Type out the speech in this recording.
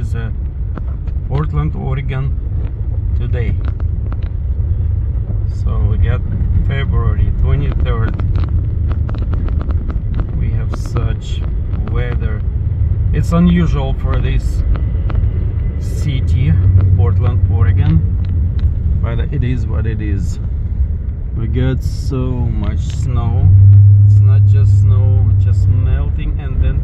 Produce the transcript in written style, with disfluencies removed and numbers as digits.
is Portland, Oregon today. So we got February 23rd. We have such weather. It's unusual for this city, Portland, Oregon, but it is what it is. We got so much snow. It's not just snow, just melting and then